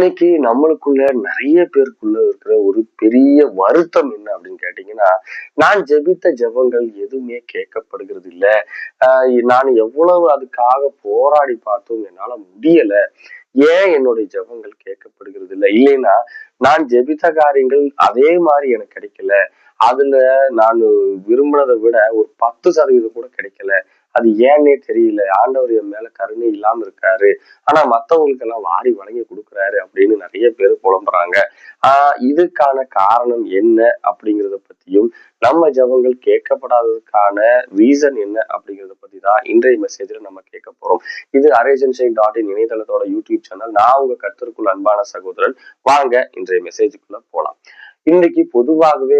இன்னைக்கு நம்மளுக்குள்ள நிறைய பேருக்குள்ள இருக்கிற ஒரு பெரிய வருத்தம் என்ன அப்படின்னு கேட்டீங்கன்னா, நான் ஜெபித்த ஜெபங்கள் எதுவுமே கேட்கப்படுகிறது இல்ல. நான் எவ்வளவு அதுக்காக போராடி பார்த்தும் என்னால முடியல. ஏன் என்னுடைய ஜெபங்கள் கேட்கப்படுகிறது இல்ல? இல்லைன்னா நான் ஜெபித்த காரியங்கள் அதே மாதிரி எனக்கு கிடைக்கல. அதுல நான் விரும்பினதை விட ஒரு 10% கூட கிடைக்கல. அது ஏன்னே தெரியல. ஆண்டவர் என் மேல கருணை இல்லாம இருக்காரு. ஆனா மத்தவங்களுக்கு எல்லாம் வாரி வழங்கி கொடுக்குறாரு அப்படின்னு நிறைய பேர் புலம்புறாங்க. இதுக்கான காரணம் என்ன அப்படிங்கிறத பத்தியும், நம்ம ஜெபங்கள் கேட்கப்படாததுக்கான ரீசன் என்ன அப்படிங்கிறத பத்தி தான் இன்றைய மெசேஜ்ல நம்ம கேட்க போறோம். இது அரேஜன்ஷை.in இணையதளத்தோட யூடியூப் சேனல். நான் உங்க கர்த்தருக்குள் அன்பான சகோதரன். வாங்க இன்றைய மெசேஜுக்குள்ள போலாம். இன்னைக்கு பொதுவாகவே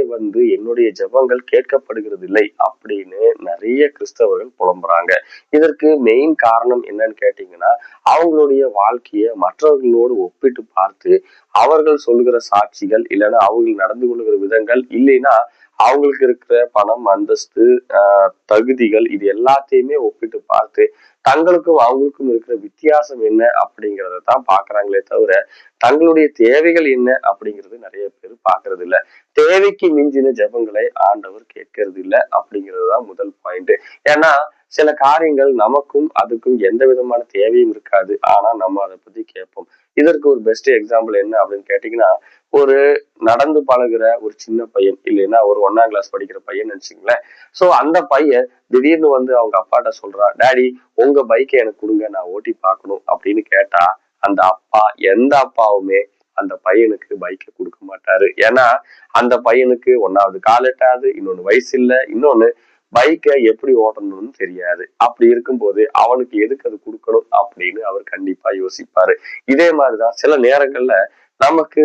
என்னுடைய ஜெபங்கள் கேட்கப்படுகிறது இல்லை அப்படின்னு நிறைய கிறிஸ்தவர்கள் புலம்புறாங்க. இதற்கு மெயின் காரணம் என்னன்னு கேட்டீங்கன்னா, அவங்களுடைய வாழ்க்கைய மற்றவர்களோடு ஒப்பிட்டு பார்த்து அவர்கள் சொல்லுகிற சாட்சிகள், இல்லைன்னா அவங்க நடந்து கொள்ளுகிற விதங்கள், இல்லைன்னா அவங்களுக்கு இருக்கிற பணம், அந்தஸ்து, தகுதிகள், இது எல்லாத்தையுமே ஒப்பிட்டு பார்த்து தங்களுக்கும் அவங்களுக்கும் இருக்கிற வித்தியாசம் என்ன அப்படிங்கிறத தான் பாக்குறாங்களே தவிர, தங்களுடைய தேவைகள் என்ன அப்படிங்கிறது நிறைய பேர் பாக்குறது இல்ல. தேவைக்கு மிஞ்சின ஜெபங்களை ஆண்டவர் கேட்கறது இல்ல அப்படிங்கிறதுதான் முதல் பாயிண்ட். ஏன்னா சில காரியங்கள் நமக்கும் அதுக்கும் எந்த விதமான தேவையும் இருக்காது. ஆனா நம்ம அதை பத்தி கேட்போம். இதற்கு ஒரு பெஸ்ட் எக்ஸாம்பிள் என்ன அப்படின்னு கேட்டீங்கன்னா, ஒரு நடந்து பழகுற ஒரு சின்ன பையன், இல்லைன்னா ஒரு 1ஆம் கிளாஸ் படிக்கிற பையன் நினைச்சுங்களேன். சோ அந்த பையன் திடீர்னு அவங்க அப்பாட்ட சொல்றான், டாடி உங்க பைக்கை எனக்கு கொடுங்க, நான் ஓட்டி பார்க்கணும் அப்படின்னு கேட்டா, அந்த அப்பா எந்த அப்பாவுமே அந்த பையனுக்கு பைக்கை கொடுக்க மாட்டாரு. ஏன்னா அந்த பையனுக்கு ஒன்னாவது கால் எட்டாது, இன்னொன்னு வயசு இல்ல, இன்னொன்னு பைக்கை எப்படி ஓட்டணும்னு தெரியாது. அப்படி இருக்கும்போது அவனுக்கு எதுக்கு அது கொடுக்கணும் அப்படின்னு அவர் கண்டிப்பா யோசிப்பாரு. இதே மாதிரிதான் சில நேரங்கள்ல நமக்கு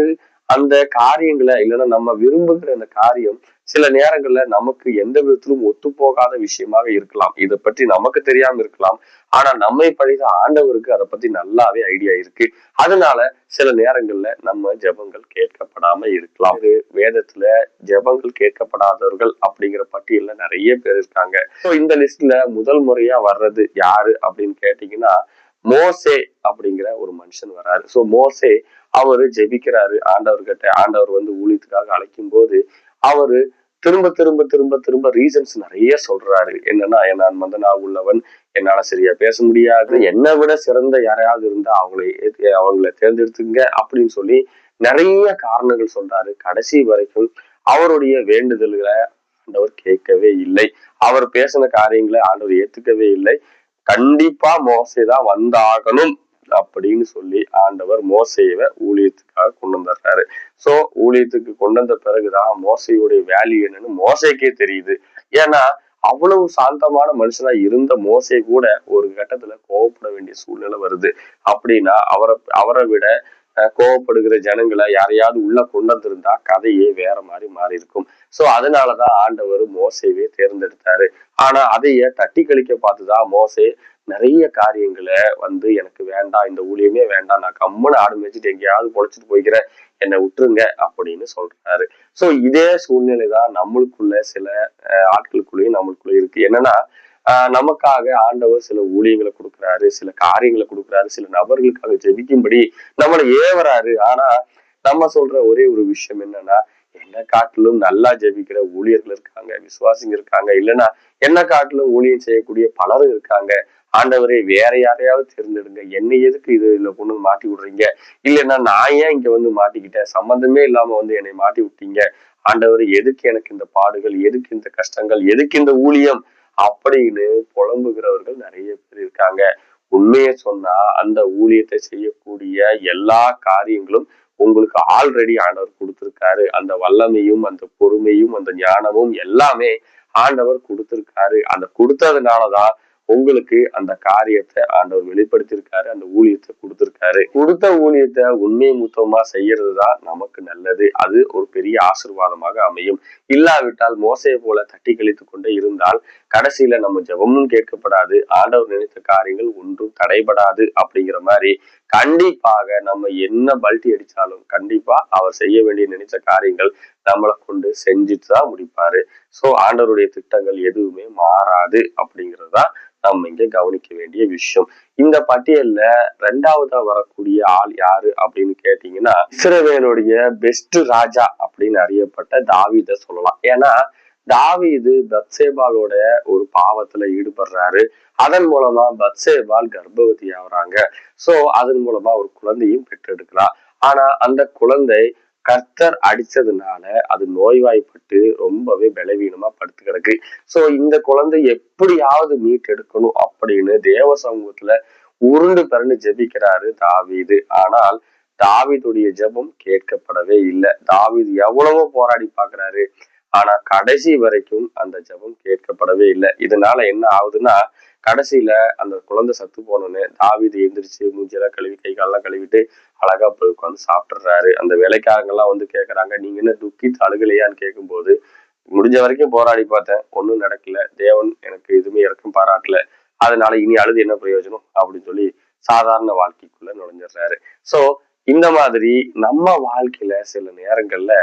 அந்த காரியங்களை, இல்லைன்னா நம்ம விரும்புகிற அந்த காரியம் சில நேரங்கள்ல நமக்கு எந்த விதத்திலும் ஒத்து போகாத விஷயமாக இருக்கலாம். இதை பற்றி நமக்கு தெரியாம இருக்கலாம். ஆனா நம்மை படைத்த ஆண்டவருக்கு அதை பத்தி நல்லாவே ஐடியா இருக்கு. அதனால சில நேரங்கள்ல நம்ம ஜெபங்கள் கேட்கப்படாம இருக்கலாம். வேதத்துல ஜெபங்கள் கேட்கப்படாதவர்கள் அப்படிங்கிற பட்டியல்ல நிறைய பேர் இருக்காங்க. இந்த லிஸ்ட்ல முதல் முறையா வர்றது யாரு அப்படின்னு கேட்டீங்கன்னா, மோசே அப்படிங்கிற ஒரு மனுஷன் வராரு. சோ மோசே அவரு ஜெபிக்கிறாரு ஆண்டவர்கிட்ட. ஆண்டவர் ஊழியத்துக்காக அழைக்கும் போது அவரு திரும்ப திரும்ப திரும்ப திரும்ப ரீசன்ஸ் நிறைய சொல்றாரு. என்னன்னா, நான் மந்தனா உள்ளவன், என்னால சரியா பேச முடியாது, என்னை விட சிறந்த யாரையாவது இருந்தா அவங்களை தேர்ந்தெடுத்துங்க அப்படின்னு சொல்லி நிறைய காரணங்கள் சொல்றாரு. கடைசி வரைக்கும் அவருடைய வேண்டுதல்களை ஆண்டவர் கேட்கவே இல்லை. அவர் பேசின காரியங்களை ஆண்டவர் ஏத்துக்கவே இல்லை. கண்டிப்பா மோசேதான் வந்தாகணும் அப்படின்னு சொல்லி ஆண்டவர் மோசேவை ஊழியத்துக்காக கொண்டு வந்துடுறாரு. சோ ஊழியத்துக்கு கொண்டு வந்த பிறகுதான் மோசையுடைய வேல்யூ என்னன்னு மோசைக்கே தெரியுது. ஏன்னா அவ்வளவு சாந்தமான மனுஷனா இருந்த மோசே கூட ஒரு கட்டத்துல கோவப்பட வேண்டிய சூழ்நிலை வருது. அப்படின்னா அவரை விட கோவப்படுகிற ஜனங்களை யாரையாவது உள்ள கொண்டு வந்திருந்தா கதையே வேற மாதிரி மாறி இருக்கும். சோ அதனாலதான் ஆண்டவர் மோசேவே தேர்ந்தெடுத்தாரு. ஆனா அதைய தட்டி கழிக்க பார்த்துதான் மோசே நிறைய காரியங்களை எனக்கு வேண்டாம், இந்த ஊழியமே வேண்டாம், நான் கம்முன்னு ஆடு மேய்ச்சிட்டு எங்கேயாவது பொழைச்சிட்டு போய்க்கிறேன், என்னை விட்டுருங்க அப்படின்னு சொல்றாரு. சோ இதே சூழ்நிலைதான் நம்மளுக்குள்ள சில ஆட்களுக்குள்ளேயும் நம்மளுக்குள்ள இருக்கு. என்னன்னா நமக்காக ஆண்டவர் சில ஊழியங்களை கொடுக்குறாரு, சில காரியங்களை கொடுக்குறாரு, சில நபர்களுக்காக ஜெபிக்கும்படி நம்மளை ஏவறாரு. ஆனா நம்ம சொல்ற ஒரே ஒரு விஷயம் என்னன்னா, என்ன காட்டிலும் நல்லா ஜெபிக்கிற ஊழியர்கள் இருக்காங்க, விசுவாசிங்க இருக்காங்க, இல்லைன்னா என்ன காட்டிலும் ஊழியம் செய்யக்கூடிய பலரும் இருக்காங்க. ஆண்டவரே வேற யாரையாவது தேர்ந்தெடுங்க, என்னை எதுக்கு இதுல கொண்டு மாட்டி விடுறீங்க, இல்லைன்னா நான் ஏன் இங்க மாட்டிக்கிட்டேன், சம்பந்தமே இல்லாம என்னை மாட்டி விட்டீங்க, ஆண்டவர் எதுக்கு எனக்கு இந்த பாடுகள், எதுக்கு இந்த கஷ்டங்கள், எதுக்கு இந்த ஊழியம் அப்படின்னு புலம்புகிறவர்கள் நிறைய பேர் இருக்காங்க. உண்மையை சொன்னா அந்த ஊழியத்தை செய்யக்கூடிய எல்லா காரியங்களும் உங்களுக்கு ஆல்ரெடி ஆண்டவர் கொடுத்திருக்காரு. அந்த வல்லமையும், அந்த பொறுமையும், அந்த ஞானமும் எல்லாமே ஆண்டவர் கொடுத்திருக்காரு. அந்த கொடுத்ததுனாலதான் உங்களுக்கு அந்த காரியத்தை ஆண்டவர் வெளிப்படுத்தியிருக்காரு, அந்த ஊழியத்தை கொடுத்திருக்காரு. கொடுத்த ஊழியத்தை உண்மை முத்தமா செய்யறதுதான் நமக்கு நல்லது. அது ஒரு பெரிய ஆசீர்வாதமாக அமையும். இல்லாவிட்டால் மோசையை போல தட்டி கழித்து கொண்டே இருந்தால் கடைசியில நம்ம ஜெபமும் கேட்கப்படாது, ஆண்டவர் நினைத்த காரியங்கள் ஒன்றும் தடைபடாது அப்படிங்கிற மாதிரி கண்டிப்பாக நம்ம என்ன பல்ட்டி அடிச்சாலும் கண்டிப்பா அவர் செய்ய வேண்டிய நினைச்ச காரியங்கள் நம்மளை கொண்டு செஞ்சுட்டு தான் முடிப்பாரு. சோ ஆண்டவருடைய திட்டங்கள் எதுவுமே மாறாது அப்படிங்கறதுதான் நம்ம இங்க கவனிக்க வேண்டிய விஷயம். இந்த பட்டியல்ல 2வதா வரக்கூடிய ஆள் யாரு அப்படின்னு கேட்டீங்கன்னா, இஸ்ரவேலுடைய பெஸ்ட் ராஜா அப்படின்னு அறியப்பட்ட தாவீத சொல்லலாம். ஏன்னா தாவீது பத்சேபாலோட ஒரு பாவத்துல ஈடுபடுறாரு. அதன் மூலமா பத்சேபால் கர்ப்பவதி ஆகுறாங்க. சோ அதன் மூலமா ஒரு குழந்தையும் பெற்றெடுக்கிறா. ஆனா அந்த குழந்தை கர்த்தர் அடிச்சதுனால அது நோய்வாய்ப்பட்டு ரொம்பவே பலவீனமா படுத்து கிடக்கு. சோ இந்த குழந்தை எப்படியாவது மீட்டெடுக்கணும் அப்படின்னு தேவ சமூகத்துல உருண்டு பிறண்டு ஜெபிக்கிறாரு தாவீது. ஆனால் தாவீதுடைய ஜெபம் கேட்கப்படவே இல்லை. தாவீது எவ்வளவோ போராடி பாக்குறாரு. ஆனா கடைசி வரைக்கும் அந்த ஜெபம் கேட்கப்படவே இல்லை. இதனால என்ன ஆகுதுன்னா, கடைசியில அந்த குழந்தை சத்து போனோன்னு தாவீது எந்திரிச்சு மூஞ்சியெல்லாம் கழுவி கை காலெல்லாம் கழுவிட்டு அழகா போய் உட்காந்து சாப்பிட்டுறாரு. அந்த வேலைக்காரங்க எல்லாம் வந்து கேக்குறாங்க, நீங்க என்ன துக்கித்து அழுகலையான்னு கேட்கும்போது, முடிஞ்ச வரைக்கும் போராடி பார்த்தேன், ஒண்ணும் நடக்கல, தேவன் எனக்கு எதுவுமே இறக்கும் பாராட்டல, அதனால இனி அழுது என்ன பிரயோஜனம் அப்படின்னு சொல்லி சாதாரண வாழ்க்கைக்குள்ள நுழைஞ்சிடுறாரு. சோ இந்த மாதிரி நம்ம வாழ்க்கையில சில நேரங்கள்ல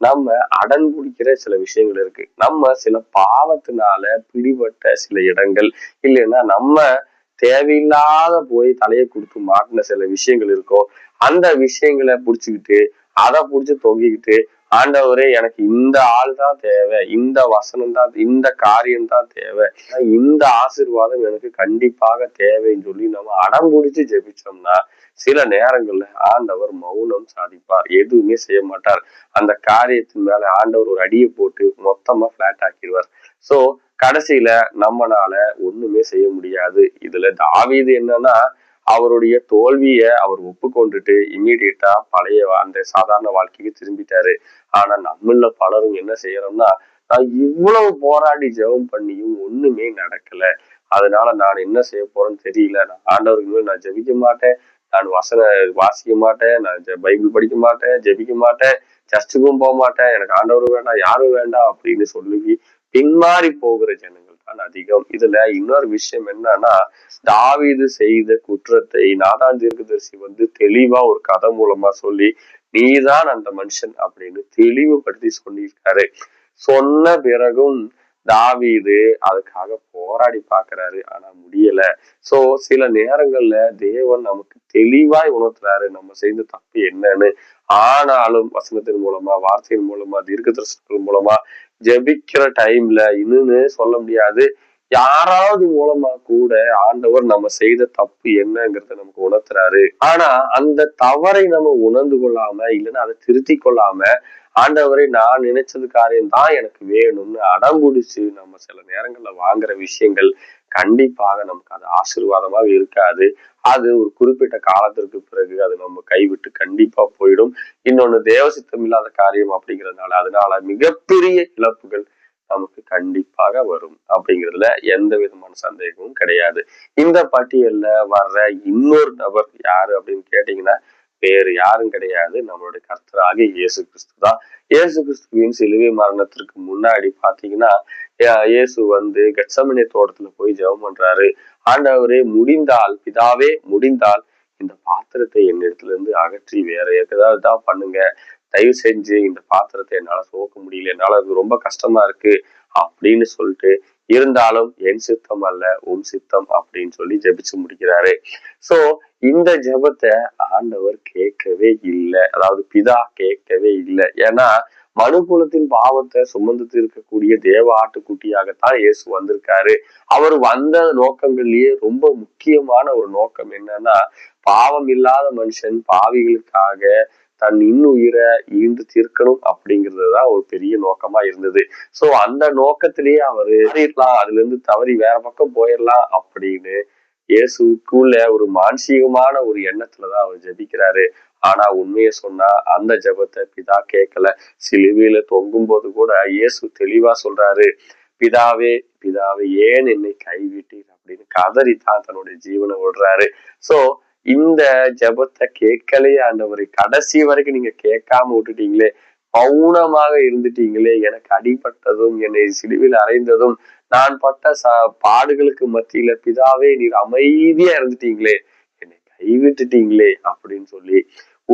நம்ம அடம் பிடிக்கிற சில விஷயங்கள் இருக்கு. நம்ம சில பாவத்தினால பிடிபட்ட சில இடங்கள், இல்லைன்னா நம்ம தேவையில்லாத போய் தலையை கொடுத்து மாட்டின சில விஷயங்கள் இருக்கும். அந்த விஷயங்களை புடிச்சுக்கிட்டு அதை புடிச்சு தொங்கிக்கிட்டு, ஆண்டவரே எனக்கு இந்த ஆள் தான் தேவை, இந்த வசனம் தான், இந்த காரியம் தான் தேவை, இந்த ஆசீர்வாதம் எனக்கு கண்டிப்பாக தேவைன்னு சொல்லி நம்ம அடம் பிடிச்சு ஜெபிச்சோம்னா சில நேரங்கள்ல ஆண்டவர் மௌனம் சாதிப்பார், எதுவுமே செய்ய மாட்டார். அந்த காரியத்தின் மேல ஆண்டவர் ஒரு அடியை போட்டு மொத்தமா பிளாட் ஆக்கிடுவார். சோ கடைசியில நம்மனால ஒண்ணுமே செய்ய முடியாது. இதுல தாவீது என்னன்னா, அவருடைய தோல்விய அவர் ஒப்புக்கொண்டுட்டு இம்மீடியட்டா பழைய அந்த சாதாரண வாழ்க்கைக்கு திரும்பிட்டாரு. ஆனா நம்மள பலரும் என்ன செய்யறோம்னா, நான் இவ்வளவு போராடி ஜெபம் பண்ணியும் ஒண்ணுமே நடக்கல, அதனால நான் என்ன செய்ய போறேன்னு தெரியல, நான் ஆண்டவருக்கு நான் ஜெபிக்க மாட்டேன், நான் வாசிக்க மாட்டேன், நான் பைபிள் படிக்க மாட்டேன், ஜெபிக்க மாட்டேன், சர்ச்சுக்கும் போக மாட்டேன், எனக்கு ஆண்டவர் வேண்டாம், யாரும் வேண்டாம் அப்படின்னு சொல்லி பின்மாறி போகிற ஜனங்கள் தான் அதிகம். இதுல இன்னொரு விஷயம் என்னன்னா, தாவீது செய்த குற்றத்தை நாதான் தீர்க்கதரிசி வந்து தெளிவா ஒரு கதை மூலமா சொல்லி, நீதான் அந்த மனுஷன் அப்படின்னு தெளிவுபடுத்தி சொல்லியிருக்காரு. சொன்ன பிறகும் தாவீது அதுக்காக போராடி பாக்குறாரு, ஆனா முடியல. சோ சில நேரங்கள்ல தேவன் நமக்கு தெளிவாய் உணர்த்துறாரு நம்ம செய்த தப்பு என்னன்னு. ஆனாலும் வசனத்தின் மூலமா, வார்த்தையின் மூலமா, தீர்க்க தரிசனத்தின் மூலமா, ஜெபிக்கிற டைம்ல இன்னுன்னு சொல்ல முடியாது, யாராவது மூலமா கூட ஆண்டவர் நம்ம செய்த தப்பு என்னங்கிறத நமக்கு உணர்த்துறாரு. ஆனா அந்த தவறை நம்ம உணர்ந்து கொள்ளாம, இல்லைன்னா அதை திருத்தி கொள்ளாம, ஆண்டவரை நான் நினைச்சது காரியம் தான் எனக்கு வேணும்னு அடம்புடிச்சு நம்ம சில நேரங்கள்ல வாங்குற விஷயங்கள் கண்டிப்பாக நமக்கு அது ஆசீர்வாதமாக இருக்காது. அது ஒரு குறிப்பிட்ட காலத்திற்கு பிறகு அது நம்ம கைவிட்டு கண்டிப்பா போயிடும். இன்னொன்னு தேவ சித்தம் இல்லாத காரியம் அப்படிங்கிறதுனால அதனால மிகப்பெரிய இழப்புகள் நமக்கு கண்டிப்பாக வரும் அப்படிங்கிறதுல எந்த விதமான சந்தேகமும் கிடையாது. இந்த பட்டியல்ல வர்ற இன்னொரு நபர் யாரு அப்படின்னு கேட்டீங்கன்னா, வேறு யாரும் கிடையாது, நம்மளுடைய கர்த்தராகிய இயேசு கிறிஸ்து தான். இயேசு கிறிஸ்துவின் சிலுவை மரணத்திற்கு முன்னாடி பாத்தீங்கன்னா, இயேசு வந்து கெத்செமனே தோட்டத்துல போய் ஜெபம் பண்றாரு. ஆண்டவரே முடிந்தால், பிதாவே முடிந்தால் இந்த பாத்திரத்தை என்னிடத்துல இருந்து அகற்றி வேற ஏதாவது தான் பண்ணுங்க, தயவு செஞ்சு இந்த பாத்திரத்தை என்னால சுமக்க முடியல, என்னால அது ரொம்ப கஷ்டமா இருக்கு அப்படின்னு சொல்லிட்டு, இருந்தாலும் என் சித்தம் அல்ல உம் சித்தம் அப்படின்னு சொல்லி ஜெபிச்சு முடிக்கிறாரு. சோ இந்த ஜெபத்தை ஆண்டவர் கேட்கவே இல்லை, அதாவது பிதா கேட்கவே இல்லை. ஏன்னா மனுக்குலத்தின் பாவத்தை சுமந்து இருக்கக்கூடிய தேவ ஆட்டுக்குட்டியாகத்தான் இயேசு வந்திருக்காரு. அவர் வந்த நோக்கங்கள்லயே ரொம்ப முக்கியமான ஒரு நோக்கம் என்னன்னா, பாவம் இல்லாத மனுஷன் பாவிகளுக்காக தன் இன்னுயிரை ஈண்டு தீர்க்கணும் அப்படிங்கிறதுதான் ஒரு பெரிய நோக்கமா இருந்தது. சோ அந்த நோக்கத்திலேயே அவரு மாறிடலாம், அதுல இருந்து தவறி வேற பக்கம் போயிடலாம் அப்படின்னு இயேசுக்குள்ள ஒரு மானசீகமான ஒரு எண்ணத்துலதான் அவர் ஜெபிக்கிறாரு. ஆனா உண்மையை சொன்னா அந்த ஜெபத்தை பிதா கேட்கல. சிலுவையில தொங்கும் போது கூட இயேசு தெளிவா சொல்றாரு, பிதாவே பிதாவே ஏன் என்னை கைவிட்டீர் அப்படின்னு கதறித்தான் தன்னுடைய ஜீவனை விடுறாரு. சோ இந்த ஜெபத்தை கேட்கலையே ஆண்டவரை, கடைசி வரைக்கும் நீங்க கேட்காம விட்டுட்டீங்களே, மௌனமாக இருந்துட்டீங்களே, எனக்கு அடிபட்டதும் என்னை சிலுவையில் அறைந்ததும் நான் பட்ட பாடுகளுக்கு மத்தியில பிதாவே நீர் அமைதியா இருந்துட்டீங்களே, என்னை கைவிட்டுட்டீங்களே அப்படின்னு சொல்லி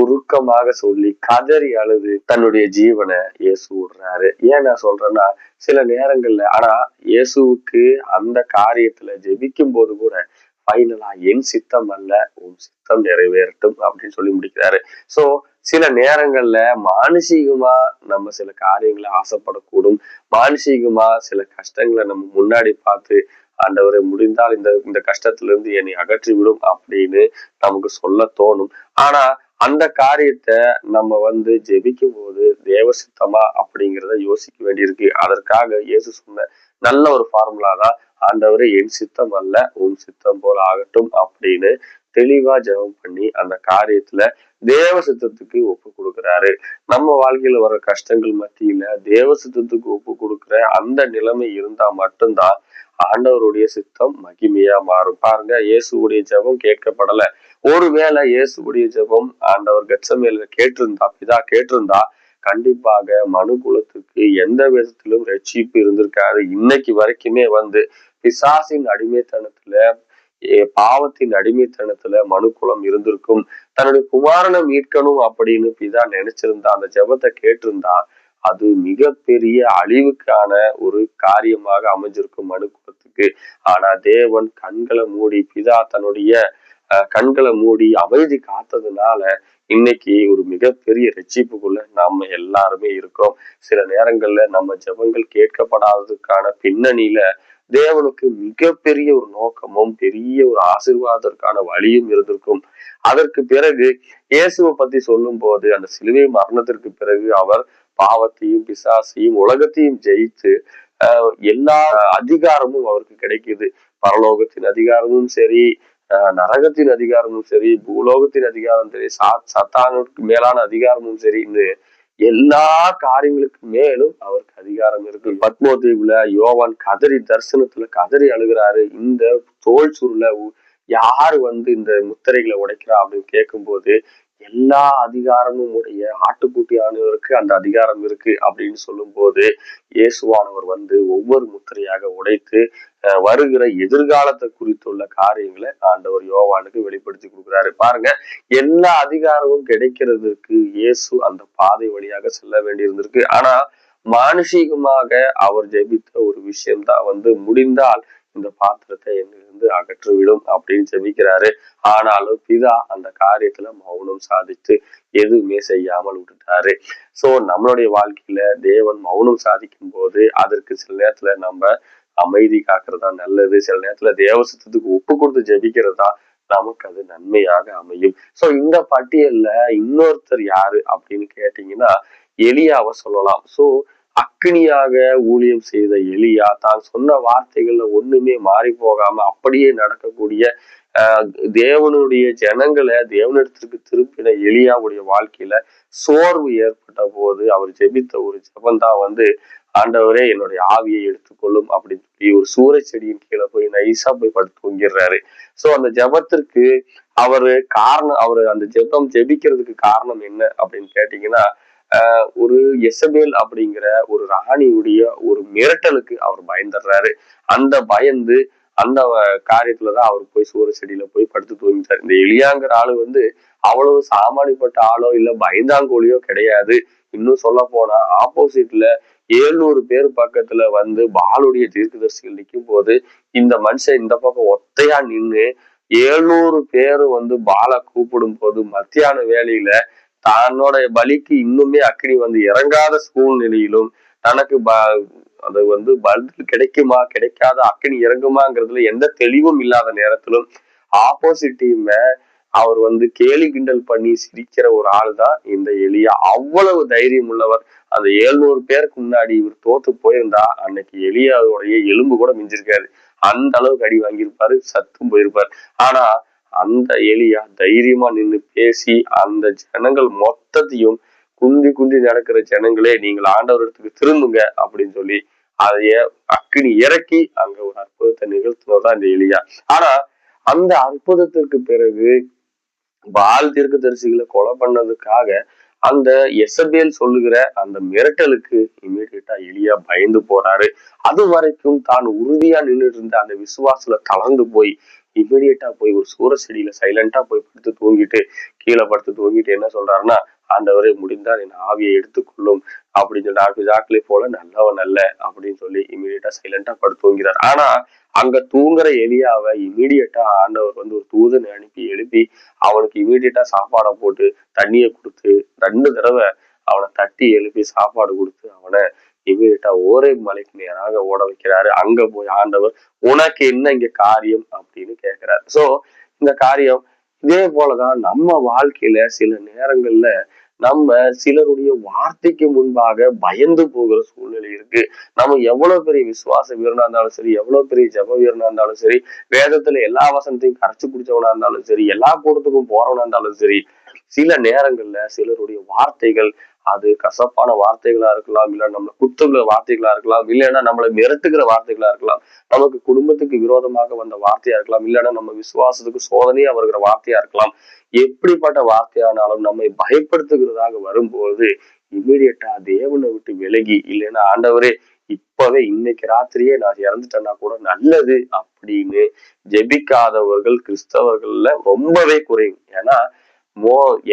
உருக்கமாக சொல்லி கதறி அழுது தன்னுடைய ஜீவனை இயேசு விடுறாரு. ஏன் நான் சொல்றேன்னா, சில நேரங்கள்ல ஆனா இயேசுவுக்கு அந்த காரியத்துல ஜெபிக்கும் போது கூட ஃபைனலா என் சித்தம் அல்ல உன் சித்தம் நிறைவேறட்டும் அப்படின்னு சொல்லி முடிக்கிறாரு. சோ சில நேரங்கள்ல மானுஷீகமா நம்ம சில காரியங்களை ஆசைப்படக்கூடும். மானுஷீகமா சில கஷ்டங்களை நம்ம முன்னாடி பார்த்து ஆண்டவரை முடிந்தால் இந்த இந்த கஷ்டத்துல இருந்து என்னை அகற்றி விடும் அப்படின்னு நமக்கு சொல்ல தோணும். ஆனா அந்த காரியத்தை நம்ம ஜெபிக்கும் போது தேவ சித்தமா அப்படிங்கிறத யோசிக்க வேண்டியிருக்கு. அதற்காக இயேசு சொன்ன நல்ல ஒரு ஃபார்முலா தான், ஆண்டவரே என் சித்தம் அல்ல உன் சித்தம் போல ஆகட்டும் அப்படின்னு தெளிவா ஜெபம் பண்ணி அந்த காரியத்துல தேவ சித்தத்துக்கு ஒப்பு கொடுக்குறாரு. நம்ம வாழ்க்கையில வர கஷ்டங்கள் மத்தியில தேவ சித்தத்துக்கு ஒப்பு கொடுக்குற அந்த நிலைமை இருந்தா மட்டும்தான் ஆண்டவருடைய சித்தம் மகிமையா மாறும். பாருங்க, இயேசுடைய ஜெபம் கேட்கப்படல. ஒருவேளை இயேசுடைய ஜெபம் ஆண்டவர் கெத்சமேல பிதா கேட்டிருந்தா கண்டிப்பாக மனு குலத்துக்கு எந்த விதத்திலும் ரட்சிப்பு இருந்திருக்காது. இன்னைக்கு வரைக்குமே பிசாசின் அடிமைத்தனத்துல பாவத்தின் அடிமைத்தனத்துல மனு குலம் இருந்திருக்கும். தன்னுடைய குமாரனை மீட்கணும் அப்படின்னு பிதா நினைச்சிருந்தா, அந்த ஜெபத்தை கேட்டிருந்தா அது மிகப்பெரிய அழிவுக்கான ஒரு காரியமாக அமைஞ்சிருக்கும் மனு குலத்துக்கு. ஆனா தேவன் கண்களை மூடி பிதா தன்னுடைய கண்களை மூடி அமைதி காத்ததுனால இன்னைக்கு ஒரு மிகப்பெரிய ரட்சிப்புக்குள்ள நாம எல்லாருமே இருக்கோம். சில நேரங்கள்ல நம்ம ஜெபங்கள் கேட்கப்படாததுக்கான பின்னணியில தேவனுக்கு மிகப்பெரிய ஒரு நோக்கமும் பெரிய ஒரு ஆசீர்வாதத்திற்கான வழியும் இருந்திருக்கும். அதற்கு பிறகு இயேசுவை பத்தி சொல்லும் போது அந்த சிலுவை மரணத்திற்கு பிறகு அவர் பாவத்தையும் பிசாசையும் உலகத்தையும் ஜெயித்து எல்லா அதிகாரமும் அவருக்கு கிடைக்குது. பரலோகத்தின் அதிகாரமும் சரி, நரகத்தின் அதிகாரமும் சரி, பூலோகத்தின் அதிகாரம் சரி, சத்தானுக்கு மேலான அதிகாரமும் சரின்னு எல்லா காரியங்களுக்கு மேலும் அவருக்கு அதிகாரம் இருக்கு. பத்மோதீவுல யோவான் தரிசனத்துல கதறி அழுகிறாரு. இந்த தோல் சுருள யாரு இந்த முத்திரைகளை உடைக்கிறா அப்படின்னு கேட்கும்போது எல்லா அதிகாரமும் உடைய ஆட்டுக்குட்டி ஆனவருக்கு அந்த அதிகாரம் இருக்கு அப்படின்னு சொல்லும் போது இயேசுவானவர் ஒவ்வொரு முத்திரையாக உடைத்து வருகிற எதிர்காலத்தை குறித்துள்ள காரியங்களை ஆண்டவர் யோவானுக்கு வெளிப்படுத்தி கொடுக்குறாரு. பாருங்க, எல்லா அதிகாரமும் கிடைக்கிறதுக்கு இயேசு அந்த பாதை வழியாக செல்ல வேண்டியிருந்திருக்கு. ஆனா மானுஷிகமாக அவர் ஜெபித்த ஒரு விஷயம்தான் முடிந்தால் இந்த பாத்திரத்தை என்னிலிருந்து அகற்றிவிடும் அப்படின்னு ஜெபிக்கிறாரு. ஆனாலும் பிதா அந்த காரியத்துல மௌனம் சாதித்து எதுவுமே செய்யாமல் விட்டுட்டாரு. சோ நம்மளுடைய வாழ்க்கையில தேவன் மௌனம் சாதிக்கும் போது அதற்கு சில நேரத்துல நம்ம அமைதி காக்குறதா நல்லது. சில நேரத்துல தேவ சித்தத்துக்கு ஒப்பு கொடுத்து ஜெபிக்கிறதா நமக்கு அது நன்மையாக அமையும். சோ இந்த பட்டியல்ல இன்னொருத்தர் யாரு அப்படின்னு கேட்டீங்கன்னா எலியாவை சொல்லலாம். சோ அக்னியாக ஊழியம் செய்த எலியா தான் சொன்ன வார்த்தைகள்ல ஒண்ணுமே மாறி போகாம அப்படியே நடக்கக்கூடிய தேவனுடைய ஜனங்களை தேவனிடத்திற்கு திருப்பின எலியாவுடைய வாழ்க்கையில சோர்வு ஏற்பட்ட போது அவர் ஜெபித்த ஒரு ஜெபந்தான் ஆண்டவரே என்னுடைய ஆவியை எடுத்துக்கொள்ளும் அப்படின்னு சொல்லி ஒரு சூறை செடியின் கீழே போய் நைஸா போய் படுத்து தூங்கிடுறாரு. சோ அந்த ஜெபத்திற்கு அவரு அந்த ஜெபிக்கிறதுக்கு காரணம் என்ன அப்படின்னு கேட்டீங்கன்னா ஒரு எசபேல் அப்படிங்கிற ஒரு ராணியுடைய ஒரு மிரட்டலுக்கு அவர் பயந்துடுறாரு. அந்த பயந்து அந்த காரியத்துலதான் அவர் போய் சூரிய செடியில போய் படுத்து தூங்கிட்டார். இந்த எலியாங்கிற ஆளு அவ்வளவு சாமானிப்பட்ட ஆளோ இல்ல பயந்தாங்கோழியோ கிடையாது. இன்னும் சொல்ல போனா ஆப்போசிட்ல 700 பேர் பக்கத்துல பாலுடைய தீர்க்கதரிசிகள் நிற்கும் போது இந்த மனுஷன் இந்த பக்கம் ஒத்தையா நின்று 700 பேரும் பாலை கூப்பிடும் போது மத்தியான வேலையில தன்னோட பலிக்கு இன்னுமே அக்னி இறங்காத சூழ்நிலையிலும் தனக்கு அது பதில் கிடைக்குமா கிடைக்காத அக்னி இறங்குமாங்கிறதுல எந்த தெளிவும் இல்லாத நேரத்திலும் ஆப்போசிட் டீம் அவர் கேலி கிண்டல் பண்ணி சிரிக்கிற ஒரு ஆள் தான் இந்த எலியா. அவ்வளவு தைரியம் உள்ளவர். அந்த 700 பேருக்கு முன்னாடி இவர் தோத்து போயிருந்தா அன்னைக்கு எலியாவுடைய எலும்பு கூட மிஞ்சிருக்காரு. அந்த அளவுக்கு அடி வாங்கியிருப்பாரு, சத்தும் போயிருப்பார். ஆனா அந்த எலியா தைரியமா நின்று பேசி அந்த ஜனங்கள் மொத்தத்தையும் குந்தி குந்தி நடக்கிற ஜனங்களே நீங்கள் ஆண்டவரிடத்துக்கு திரும்புங்க அப்படின்னு சொல்லி அதைய அக்கினி இறக்கி அங்க ஒரு அற்புதத்தை நிகழ்த்தினதான் இந்த எலியா. ஆனா அந்த அற்புதத்திற்கு பிறகு பால் தீர்க்கதரிசிகளை கொலை பண்ணதுக்காக அந்த எசபேல் சொல்லுகிற அந்த மிரட்டலுக்கு இமீடியட்டா எலியா பயந்து போறாரு. அது வரைக்கும் தான் உறுதியா நின்றுட்டு இருந்த அந்த விசுவாசத்துல தளர்ந்து போய் இமீடியட்டா போய் ஒரு சூற செடியில சைலண்டா போய் படுத்து தூங்கிட்டு கீழே படுத்து தூங்கிட்டு என்ன சொல்றாருன்னா, ஆண்டவரே முடிந்தால் என் ஆவியை எடுத்துக்கொள்ளும் அப்படின்னு சொல்லி டாக்டர் போல நல்லவன் அல்ல அப்படின்னு சொல்லி இமீடியட்டா சைலண்டா படுத்து தூங்கிறார். ஆனா அங்க தூங்குற எலியாவை இமீடியட்டா ஆண்டவர் ஒரு தூதனை அனுப்பி எழுப்பி அவனுக்கு இமீடியட்டா சாப்பாடை போட்டு தண்ணியை கொடுத்து 2 தடவை அவனை தட்டி எழுப்பி சாப்பாடு கொடுத்து அவனை இமீடியட்டா ஓரே மலைக்கு நேராக ஓட வைக்கிறாரு. அங்க போய் ஆண்டவர் உனக்கு என்ன இங்க காரியம் அப்படின்னு கேட்கிறாரு. சோ இந்த காரியம் இதே போலதான் நம்ம வாழ்க்கையில சில நேரங்கள்ல நம்ம சிலருடைய வார்த்தைக்கு முன்பாக பயந்து போகிற சூழ்நிலை இருக்கு. நம்ம எவ்வளவு பெரிய விசுவாச வீரனா இருந்தாலும் சரி, எவ்வளவு பெரிய ஜப வீரனா இருந்தாலும் சரி, வேதத்துல எல்லா வசனத்தையும் கரைச்சு குடிச்சவனா இருந்தாலும் சரி, எல்லா கூட்டத்துக்கும் போறவனா இருந்தாலும் சரி, சில நேரங்கள்ல சிலருடைய வார்த்தைகள் அது கசப்பான வார்த்தைகளா இருக்கலாம், இல்ல நம்மளை குத்துகிற வார்த்தைகளா இருக்கலாம், இல்லைன்னா நம்மளை மிரட்டுகிற வார்த்தைகளா இருக்கலாம், நமக்கு குடும்பத்துக்கு விரோதமாக வந்த வார்த்தையா இருக்கலாம், இல்லைன்னா நம்ம விசுவாசத்துக்கு சோதனையா வருகிற வார்த்தையா இருக்கலாம். எப்படிப்பட்ட வார்த்தையானாலும் நம்மை பயப்படுத்துகிறதாக வரும்போது இமீடியட்டா தேவனை விட்டு விலகி, இல்லைன்னா ஆண்டவரே இப்பவே இன்னைக்கு ராத்திரியே நான் இறந்துட்டேன்னா கூட நல்லது அப்படின்னு ஜெபிக்காதவர்கள் கிறிஸ்தவர்கள்ல ரொம்பவே குறையும். ஏன்னா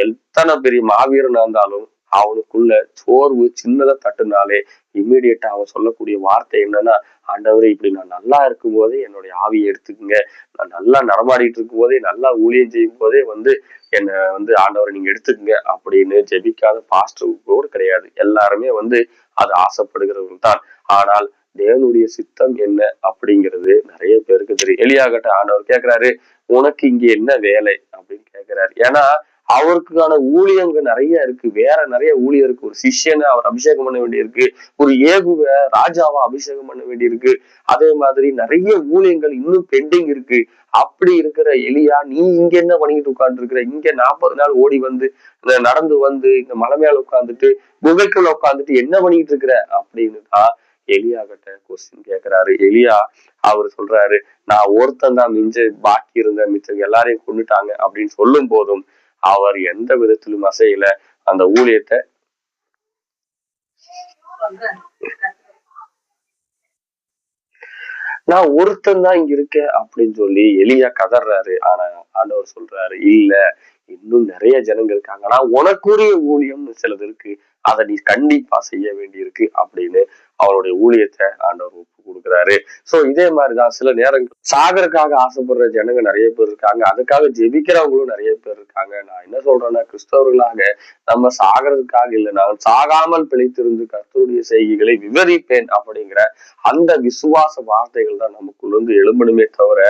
எத்தனை பெரிய மாவீரனா இருந்தாலும் அவனுக்குள்ள சோர்வு சின்னதா தட்டுனாலே இம்மீடியட்டா அவன் சொல்லக்கூடிய வார்த்தை என்னன்னா, ஆண்டவரே இப்படி நான் நல்லா இருக்கும் போதே என்னுடைய ஆவியை எடுத்துக்குங்க, நான் நல்லா நடமாடிட்டு இருக்கும் போதே நல்லா ஊழியம் செய்யும் போதே என்னை ஆண்டவரை நீங்க எடுத்துக்குங்க அப்படின்னு ஜெபிக்காத பாஸ்டர் கூட கிடையாது. எல்லாருமே அது ஆசைப்படுகிறவர்கள் தான். ஆனால் தேவனுடைய சித்தம் என்ன அப்படிங்கிறது நிறைய பேருக்கு தெரியும். எலியாகிட்ட ஆண்டவர் கேட்கிறாரு, உனக்கு இங்க என்ன வேலை அப்படின்னு கேட்கிறாரு. ஏன்னா அவருக்கான ஊழியங்க நிறைய இருக்கு, வேற நிறைய ஊழியம் இருக்கு. ஒரு சிஷ்யனை அவர் அபிஷேகம் பண்ண வேண்டியிருக்கு, ஒரு ஏகுவ ராஜாவா அபிஷேகம் பண்ண வேண்டியிருக்கு, அதே மாதிரி நிறைய ஊழியங்கள் இன்னும் பெண்டிங் இருக்கு. அப்படி இருக்கிற எலியா, நீ இங்க என்ன பண்ணிட்டு உட்கார்ந்து இருக்கிற? இங்க 40 நாள் ஓடி நடந்து இந்த மலை மேல உட்கார்ந்துட்டு குகைக்குள்ள உட்கார்ந்துட்டு என்ன பண்ணிட்டு இருக்கிற அப்படின்னு தான் எலியா கிட்ட கொஸ்டின் கேட்கிறாரு. எலியா அவர் சொல்றாரு, நான் ஒருத்தன் தான் பாக்கி இருந்த மிச்சம் எல்லாரையும் கொண்டுட்டாங்க அப்படின்னு சொல்லும் போதும் அவர் எந்த விதத்திலும் அசையல. அந்த ஊழியத்தை நான் ஒருத்தன் தான் இங்க இருக்கேன் அப்படின்னு சொல்லி எலியா கதறாரு. ஆனா ஆண்டவர் சொல்றாரு, இல்ல இன்னும் நிறைய ஜனங்க இருக்காங்க, ஆனா உனக்குரிய ஊழியம்னு சிலது இருக்கு, அதை நீ கண்டிப்பா செய்ய வேண்டி இருக்கு அப்படின்னு அவருடைய ஊழியத்தை ஆண்டவர் ஒப்பு கொடுக்குறாரு. சோ இதே மாதிரிதான் சில நேரங்கள் சாகருக்காக ஆசைப்படுற ஜனங்க நிறைய பேர் இருக்காங்க, அதுக்காக ஜெபிக்கிறவங்களும் நிறைய பேர் இருக்காங்க. நான் என்ன சொல்றேன்னா, கிறிஸ்தவர்களாக நம்ம சாகிறதுக்காக இல்லை, நான் சாகாமல் பிழைத்திருந்து கர்த்தருடைய செய்திகளை விவரிப்பேன் அப்படிங்கிற அந்த விசுவாச வார்த்தைகள் தான் நமக்குள்ள எழும்பணுமே தவிர,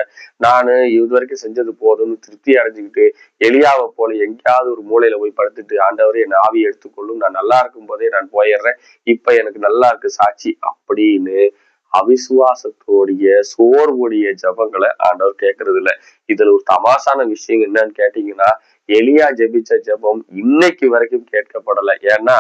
நான் இதுவரைக்கும் செஞ்சது போதும்னு திருப்தி அடைஞ்சுக்கிட்டு எலியாவை போல எங்கேயாவது ஒரு மூலையில போய் படுத்துட்டு ஆண்டவரே என் ஆவி எடுத்துக்கொள்ளும், நான் நல்லா இருக்கும் போதே நான் போயிடுறேன், இப்ப எனக்கு நல்லா இருக்கு சாட்சி அப்படின்னு அவிசுவாசத்தோடைய சோர்வுடைய ஜபங்களை ஆண்டவர் கேட்கறது இல்லை. இதுல ஒரு தமாசான விஷயம் என்னன்னு கேட்டீங்கன்னா, எலியா ஜெபிச்ச ஜபம் இன்னைக்கு வரைக்கும் கேட்கப்படலை. ஏன்னா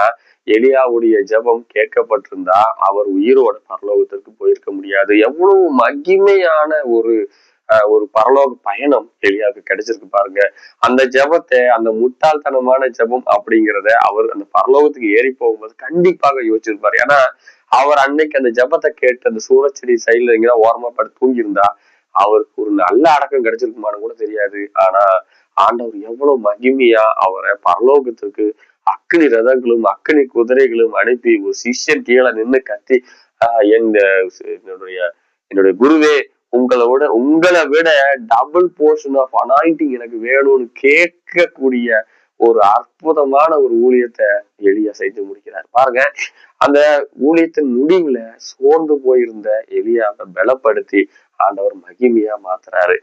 எலியாவுடைய ஜபம் கேட்கப்பட்டிருந்தா அவர் உயிரோட பரலோகத்திற்கு போயிருக்க முடியாது. எவ்வளவு மகிமையான ஒரு பரலோக பயணம் எலியாவுக்கு கிடைச்சிருக்கு பாருங்க. அந்த ஜபத்தை, அந்த முட்டாள்தனமான ஜபம் அப்படிங்கிறத அவர் அந்த பரலோகத்துக்கு ஏறி போகும்போது கண்டிப்பாக யோசிச்சிருப்பாரு. ஏன்னா அவர் அன்னைக்கு அந்த ஜபத்தை கேட்டு அந்த சூரச்செடி சைட்ல எங்கேயா ஓரமா படுத்து தூங்கியிருந்தா அவருக்கு ஒரு நல்ல அடக்கம் கிடைச்சிருக்குமான்னு கூட தெரியாது. ஆனா ஆண்டவர் எவ்வளவு மகிமையா அவரை பரலோகத்திற்கு அக்கினி ரதங்களும் அக்கினி குதிரைகளும் அனுப்பி ஒரு சிஷ்யன் கீழே நின்று கத்தி, என்னுடைய என்னுடைய குருவே உங்களை விட டபுள் போர்ஷன் ஆஃப் அனாயிண்டிங் எனக்கு வேணும்னு கேட்கக்கூடிய ஒரு அற்புதமான ஒரு ஊழியத்தை எலியா செய்து முடிக்கிறார் பாருங்க. அந்த ஊழியத்தின் முடிவுல சோர்ந்து போயிருந்த எலியாவை பலப்படுத்தி ஆண்டவர் மகிமையா மாத்துறாரு.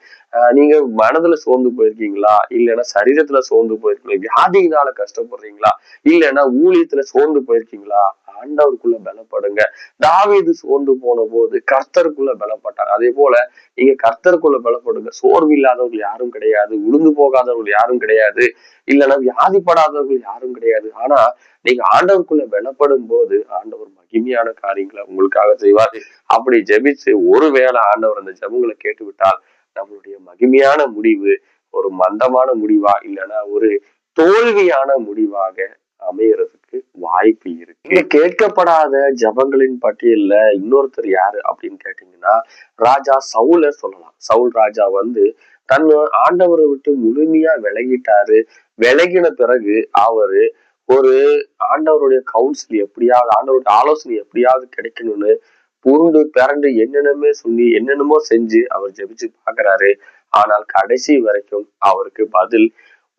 நீங்க மனதுல சோர்ந்து போயிருக்கீங்களா, இல்லைன்னா சரீரத்துல சோர்ந்து போயிருக்கீங்களா, வியாதியினால கஷ்டப்படுறீங்களா, இல்லைன்னா ஊழியத்துல சோர்ந்து போயிருக்கீங்களா, ஆண்டவருக்குள்ள பலப்படுங்க. தாவீது சோர்ந்து போன போது கர்த்தருக்குள்ள பலப்பட்டாங்க. அதே போல நீங்க கர்த்தருக்குள்ள பலப்படுங்க. சோர்வு இல்லாதவர்கள் யாரும் கிடையாது, உளுந்து போகாதவர்கள் யாரும் கிடையாது, இல்லைன்னா வியாதிப்படாதவர்கள் யாரும் கிடையாது. ஆனா நீங்க ஆண்டவருக்குள்ள பலப்படும் போது ஆண்டவர் மகிமையான காரியங்களை உங்களுக்காக செய்வார். அப்படி ஜெபிச்சு ஒருவேளை ஆண்டவர் அந்த ஜெபங்களை கேட்டு விட்டால் நம்மளுடைய மகிமையான முடிவு ஒரு மந்தமான முடிவா, இல்லைன்னா ஒரு தோல்வியான முடிவாக அமையறதுக்கு வாய்ப்பு இருக்கு. இந்த கேட்கப்படாத ஜபங்களின் பட்டியல்ல இன்னொருத்தர் யாரு அப்படின்னு கேட்டீங்கன்னா ராஜா சவுல சொல்லலாம். சவுல் ராஜா தன் ஆண்டவரை விட்டு முழுமையா விலகிட்டாரு. விலகின பிறகு அவரு ஒரு ஆண்டவருடைய கவுன்சில் எப்படியாவது, ஆண்டவருடைய ஆலோசனை எப்படியாவது கிடைக்கணும்னு புருண்டு பிறண்டு என்னென்னமோ செஞ்சு அவர் ஜெபிச்சு பாக்குறாரு. ஆனால் கடைசி வரைக்கும் அவருக்கு பதில்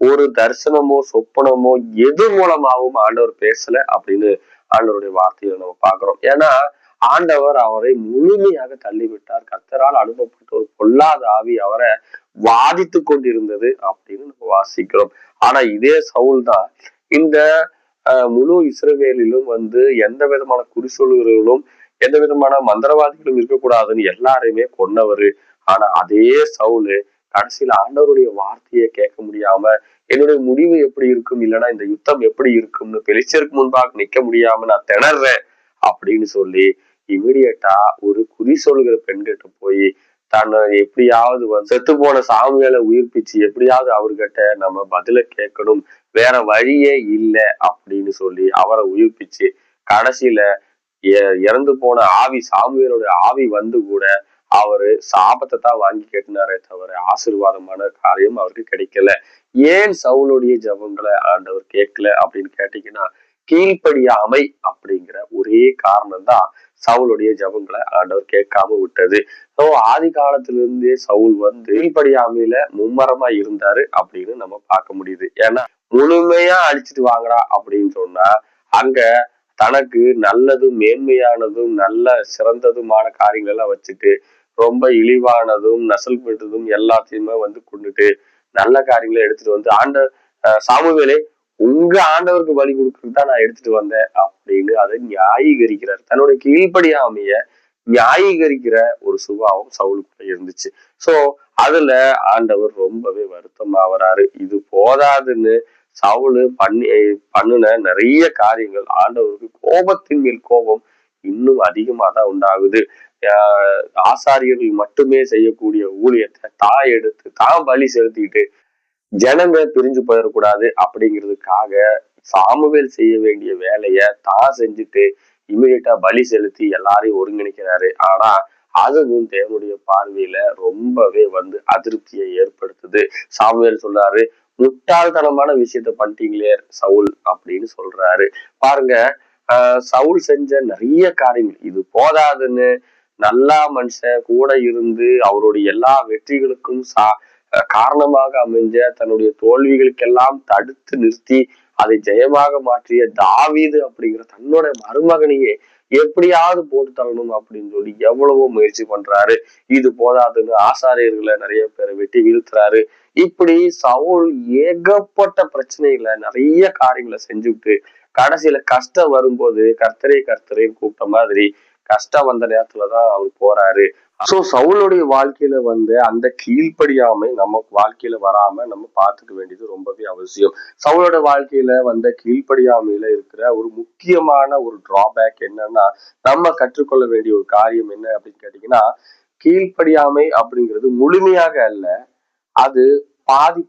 ஒரு தரிசனமோ சொப்பனமோ எது மூலமாகவும் ஆண்டவர் பேசல அப்படின்னு ஆண்டவருடைய வார்த்தையை நம்ம பாக்குறோம். ஏன்னா ஆண்டவர் அவரை முழுமையாக தள்ளிவிட்டார். கர்த்தரால் அனுப்பப்பட்ட ஒரு பொல்லாத ஆவி அவரை வாதித்து கொண்டிருந்தது அப்படின்னு நம்ம வாசிக்கிறோம். ஆனா இதே சவுல் தான் இந்த முழு இஸ்ரவேலிலும் எந்த விதமான குறிசொல்களும் எந்த விதமான மந்திரவாதிகளும் இருக்கக்கூடாதுன்னு எல்லாரையுமே கொன்னவரு. ஆனா அதே சவுலு கடைசியில ஆண்டவருடைய வார்த்தையை கேட்க முடியாம என்னுடைய முடிவு எப்படி இருக்கும், இல்லைன்னா இந்த யுத்தம் எப்படி இருக்கும்னு பெலிஸ்தருக்கு முன்பாக நிக்க முடியாம நான் திணறேன் அப்படின்னு சொல்லி இமிடியட்டா ஒரு குறி சொல்லுகிற பெண்கிட்ட போய் தன்னை எப்படியாவது செத்து போன சாமியால உயிர்ப்பிச்சு எப்படியாவது அவர்கிட்ட நம்ம பதில கேட்கணும், வேற வழியே இல்லை அப்படின்னு சொல்லி அவரை உயிர்ப்பிச்சு கடைசியில இறந்து போன ஆவி சாமுவேலோட ஆவி கூட அவரு சாபத்தை தான் வாங்கி கேட்டினாரே தவிர ஆசீர்வாதமான காரியம் அவருக்கு கிடைக்கல. ஏன் சவுளுடைய ஜபங்களை ஆண்டவர் கேட்கல அப்படின்னு கேட்டீங்கன்னா கீழ்ப்படியாமை அப்படிங்கிற ஒரே காரணம் தான் சவுளுடைய ஜபங்களை ஆண்டவர் கேட்காம விட்டது. ஸோ ஆதி காலத்திலிருந்தே சவுல் கீழ்ப்படியாமையில மும்மரமா இருந்தாரு அப்படின்னு நம்ம பார்க்க முடியுது. ஏன்னா முழுமையா அழிச்சிட்டு வாங்கடா அப்படின்னு சொன்னா அங்க தனக்கு நல்லதும் மேன்மையானதும் நல்ல சிறந்ததுமான காரியங்கள் எல்லாம் வச்சுட்டு ரொம்ப இழிவானதும் நசல் பெற்றதும் எல்லாத்தையுமே கொண்டுட்டு நல்ல காரியங்களை எடுத்துட்டு சாமுவேலே உங்க ஆண்டவருக்கு பலி கொடுக்கறதுக்கு தான் நான் எடுத்துட்டு வந்தேன் அப்படின்னு அதை நியாயீகரிக்கிறார். தன்னுடைய கீழ்ப்படியாமைய நியாயீகரிக்கிற ஒரு சுபாவம் சவுலுக்குள்ள இருந்துச்சு. சோ அதுல ஆண்டவர் ரொம்பவே வருத்தமாவறாரு. இது போதாதுன்னு சவுலு பண்ணுன நிறைய காரியங்கள் ஆண்டவருக்கு கோபத்தின் மேல் கோபம் இன்னும் அதிகமா தான் உண்டாகுது. ஆசாரியர்கள் மட்டுமே செய்யக்கூடிய ஊழியத்தை தான் எடுத்து தான் பலி செலுத்திட்டு ஜனங்க பிரிஞ்சு போயிடக்கூடாது அப்படிங்கிறதுக்காக சாமுவேல் செய்ய வேண்டிய வேலைய தான் செஞ்சுட்டு இமீடியட்டா பலி செலுத்தி எல்லாரையும் ஒருங்கிணைக்கிறாரு. ஆனா அதுவும் தேவனுடைய பார்வையில ரொம்பவே அதிருப்தியை ஏற்படுத்துது. சாமுவேல் சொல்றாரு, முட்டாள்தனமான விஷயத்த பண்ணிட்டீங்களே சவுல் அப்படின்னு சொல்றாரு. பாருங்க, சவுல் செஞ்ச நிறைய காரியங்கள் இது போதாதுன்னு நல்லா மனுஷன் கூட இருந்து அவருடைய எல்லா வெற்றிகளுக்கும் காரணமாக அமைஞ்ச தன்னுடைய தோல்விகளுக்கெல்லாம் தடுத்து நிறுத்தி அதை ஜெயமாக மாற்றிய தாவீது அப்படிங்கிற தன்னோட மருமகனையே எப்படியாவது போட்டு தரணும் அப்படின்னு சொல்லி எவ்வளவோ முயற்சி பண்றாரு. இது போதாதுன்னு ஆசாரியர்களை நிறைய பேரை வெட்டி வீழ்த்துறாரு. இப்படி சவுல் ஏகப்பட்ட பிரச்சனைகளை நிறைய காரியங்களை செஞ்சுவிட்டு கடைசியில கஷ்டம் வரும்போது கர்த்தரேன்னு கூப்பிட்ட மாதிரி கஷ்டம் வந்த நேரத்துலதான் அவர் போறாரு. சோ சவுளுடைய வாழ்க்கையில அந்த கீழ்ப்படியாமை நம்ம வாழ்க்கையில வராம நம்ம பார்த்துக்க வேண்டியது ரொம்பவே அவசியம். சவுளோட வாழ்க்கையில கீழ்ப்படியாமையில இருக்கிற ஒரு முக்கியமான ஒரு டிராபேக் என்னன்னா நம்ம கற்றுக்கொள்ள வேண்டிய ஒரு காரியம் என்ன அப்படின்னு கேட்டீங்கன்னா கீழ்ப்படியாமை அப்படிங்கிறது முழுமையாக அல்ல, அது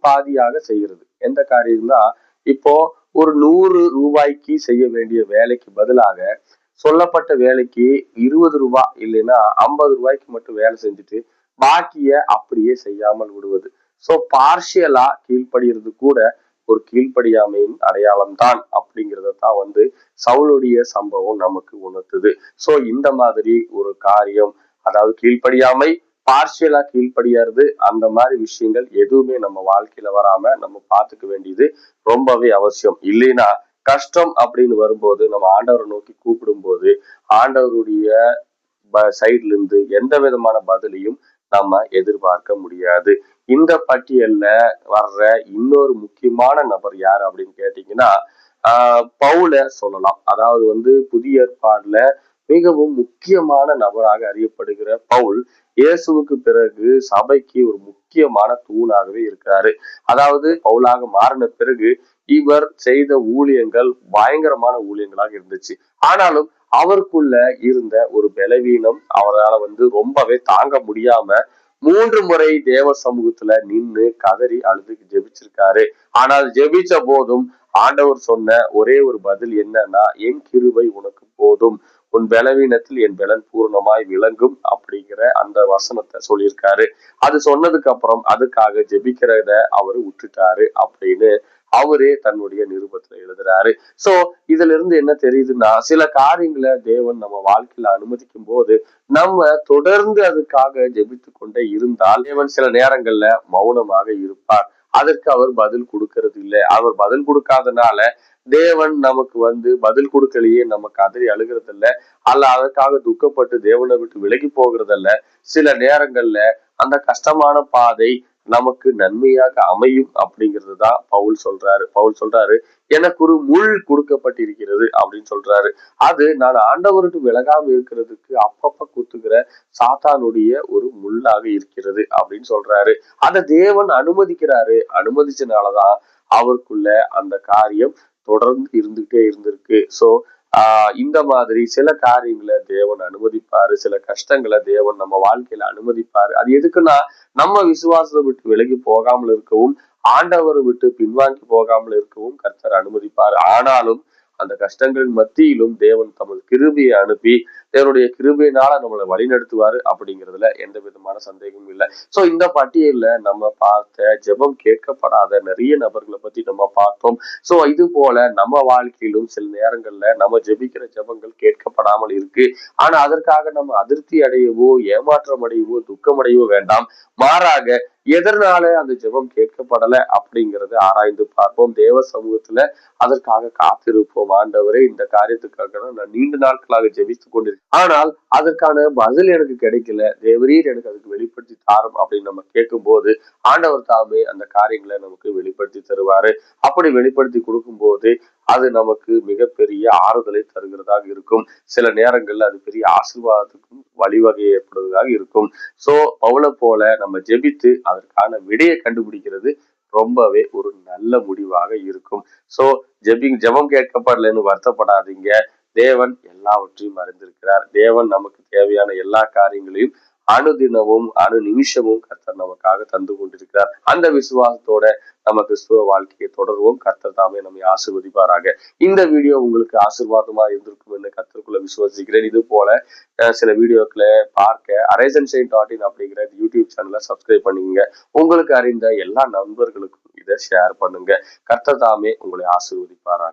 பாதியாக செய்கிறது. எந்த காரியம்னா இப்போ ஒரு 100 ரூபாய்க்கு செய்ய வேண்டிய வேலைக்கு பதிலாக சொல்லப்பட்ட வேலைக்கு 20 ரூபாய் இல்லைன்னா 50 ரூபாய்க்கு மட்டும் வேலை செஞ்சுட்டு பாக்கிய அப்படியே செய்யாமல் விடுவது. சோ பார்ஷியலா கீழ்ப்படுகிறது கூட ஒரு கீழ்ப்படியாமையின் அடையாளம் தான் அப்படிங்கிறதான் சவுளுடைய சம்பவம் நமக்கு உணர்த்துது. சோ இந்த மாதிரி ஒரு காரியம், அதாவது கீழ்ப்படியாமை, பார்ஷியலா கீழ்ப்படியாது, அந்த மாதிரி விஷயங்கள் எதுவுமே நம்ம வாழ்க்கையில வராம நம்ம பார்த்துக்க வேண்டியது ரொம்பவே அவசியம். இல்லைன்னா கஷ்டம் அப்படின்னு வரும்போது நம்ம ஆண்டவரை நோக்கி கூப்பிடும் போது ஆண்டவருடைய சைட்ல இருந்து எந்த விதமான பதிலையும் நம்ம எதிர்பார்க்க முடியாது. இந்த பட்டியல்ல வர்ற இன்னொரு முக்கியமான நபர் யாரு அப்படின்னு கேட்டீங்கன்னா பவுல சொல்லலாம். அதாவது புதிய ஏற்பாடுல மிகவும் முக்கியமான நபராக அறியப்படுகிற பவுல் இயேசுவுக்கு பிறகு சபைக்கு ஒரு முக்கியமான தூணாகவே இருக்கிறாரு. அதாவது பவுலாக மாறின பிறகு இவர் செய்த ஊழியங்கள் பயங்கரமான ஊழியங்களாக இருந்துச்சு. ஆனாலும் அவருக்குள்ள இருந்த ஒரு பலவீனம் அவரால் ரொம்பவே தாங்க முடியாம 3 முறை தேவ சமூகத்துல நின்று கதறி அழுது ஜெபிச்சிருக்காரு. ஆனால் ஜெபிச்ச போதும் ஆண்டவர் சொன்ன ஒரே ஒரு பதில் என்னன்னா, என் கிருபை உனக்கு போதும், உன் பலவீனத்தில் என் பலன் பூர்ணமாய் விளங்கும் அப்படிங்கிற அந்த வசனத்தை சொல்லியிருக்காரு. அது சொன்னதுக்கு அப்புறம் அதுக்காக ஜெபிக்கிறத அவரு விட்டுட்டாரு அப்படின்னு அவரே தன்னுடைய நிருபத்துல எழுதுறாரு. சோ இதுல இருந்து என்ன தெரியுதுன்னா, சில காரியங்களை தேவன் நம்ம வாழ்க்கையில அனுமதிக்கும் போது நம்ம தொடர்ந்து அதுக்காக ஜெபித்து கொண்டே இருந்தால் தேவன் சில நேரங்கள்ல மௌனமாக இருப்பார். அதற்கு அவர் பதில் கொடுக்கறது இல்லை. அவர் பதில் கொடுக்காதனால தேவன் நமக்கு பதில் கொடுக்கலையே நம்ம கதறி அழுகிறது இல்ல, அல்ல அதற்காக துக்கப்பட்டு தேவனை விட்டு விலகி போகிறதல்ல. சில நேரங்கள்ல அந்த கஷ்டமான பாதை நமக்கு நன்மையாக அமையும் அப்படிங்கிறது தான் பவுல் சொல்றாரு எனக்கு ஒரு முள் கொடுக்கப்பட்டிருக்கிறது அப்படின்னு சொல்றாரு. அது நான் ஆண்டவருக்கு விலகாம இருக்கிறதுக்கு அப்பப்ப குத்துகிற சாத்தானுடைய ஒரு முள்ளாக இருக்கிறது அப்படின்னு சொல்றாரு. அதை தேவன் அனுமதிக்கிறாரு. அனுமதிச்சனாலதான் அவருக்குள்ள அந்த காரியம் தொடர்ந்து இருந்துகிட்டே இருந்திருக்கு. சோ இந்த மாதிரி சில காரியங்களை தேவன் அனுமதிப்பாரு, சில கஷ்டங்களை தேவன் நம்ம வாழ்க்கையில அனுமதிப்பாரு. அது எதுக்குன்னா நம்ம விசுவாசத்தை விட்டு விலகி போகாமல் இருக்கவும், ஆண்டவரை விட்டு பின்வாங்கி போகாமல் இருக்கவும் கர்த்தர் அனுமதிப்பார். ஆனாலும் அந்த கஷ்டங்களின் மத்தியிலும் தேவன் தமது கிருபையை அனுப்பி தேவனுடைய கிருபையினால நம்மளை வழிநடத்துவாரு அப்படிங்கிறதுல எந்த விதமான சந்தேகமும் இல்லை. சோ இந்த பட்டியல்ல நம்ம பார்த்த ஜெபம் கேட்கப்படாத நிறைய நபர்களை பத்தி நம்ம பார்த்தோம். சோ இது போல நம்ம வாழ்க்கையிலும் சில நேரங்கள்ல நம்ம ஜெபிக்கிற ஜெபங்கள் கேட்கப்படாமல் இருக்கு. ஆனா அதற்காக நம்ம அதிருப்தி அடையவோ, ஏமாற்றம் அடையவோ, துக்கம் அடையவோ வேண்டாம். மாறாக எதனால அந்த ஜெபம் கேட்கப்படல அப்படிங்கறத ஆராய்ந்து பார்ப்போம். தேவ சமூகத்துல அதற்காக காத்திருப்போம். ஆண்டவரே, இந்த காரியத்துக்காக நான் நீண்ட நாட்களாக ஜெபித்துக் கொண்டிருக்கேன், ஆனால் அதற்கான பதில் எனக்கு கிடைக்கல, தேவரீர் எனக்கு அதுக்கு வெளிப்படுத்தி தாரும் அப்படின்னு நம்ம கேட்கும் போது ஆண்டவர் தாமே அந்த காரியங்களை நமக்கு வெளிப்படுத்தி தருவாரு. அப்படி வெளிப்படுத்தி கொடுக்கும் போது அது நமக்கு மிகப்பெரிய ஆறுதலை தருகிறதாக இருக்கும். சில நேரங்கள்ல அது பெரிய ஆசீர்வாதத்துக்கும் வழிவகை ஏற்படுவதாக இருக்கும். சோ பவுலை போல நம்ம ஜெபித்து அதற்கான விடையை கண்டுபிடிக்கிறது ரொம்பவே ஒரு நல்ல முடிவாக இருக்கும். சோ ஜெபம் கேட்கப்படலன்னு வருத்தப்படாதீங்க. தேவன் எல்லாவற்றையும் அறிந்திருக்கிறார். தேவன் நமக்கு தேவையான எல்லா காரியங்களையும் அணுதினமும் அணு நிமிஷமும் கர்த்தர் நமக்காக தந்து கொண்டிருக்கிறார். அந்த விசுவாசத்தோட நம்ம கிறிஸ்துவ வாழ்க்கையை தொடர்வோம். கர்த்தர் தாமே நம்மை ஆசீர்வதிப்பாராக. இந்த வீடியோ உங்களுக்கு ஆசீர்வாதமா இருந்திருக்கும் என்று கர்த்தருக்குள்ள விசுவாசிக்கிறேன். இது போல சில வீடியோக்களை பார்க்க araisenshine.in அப்படிங்கிற யூடியூப் சேனலை சப்ஸ்கிரைப் பண்ணிக்கங்க. உங்களுக்கு அறிந்த எல்லா நண்பர்களுக்கும் இதை ஷேர் பண்ணுங்க. கர்த்தர் தாமே உங்களை ஆசீர்வதிப்பாராக.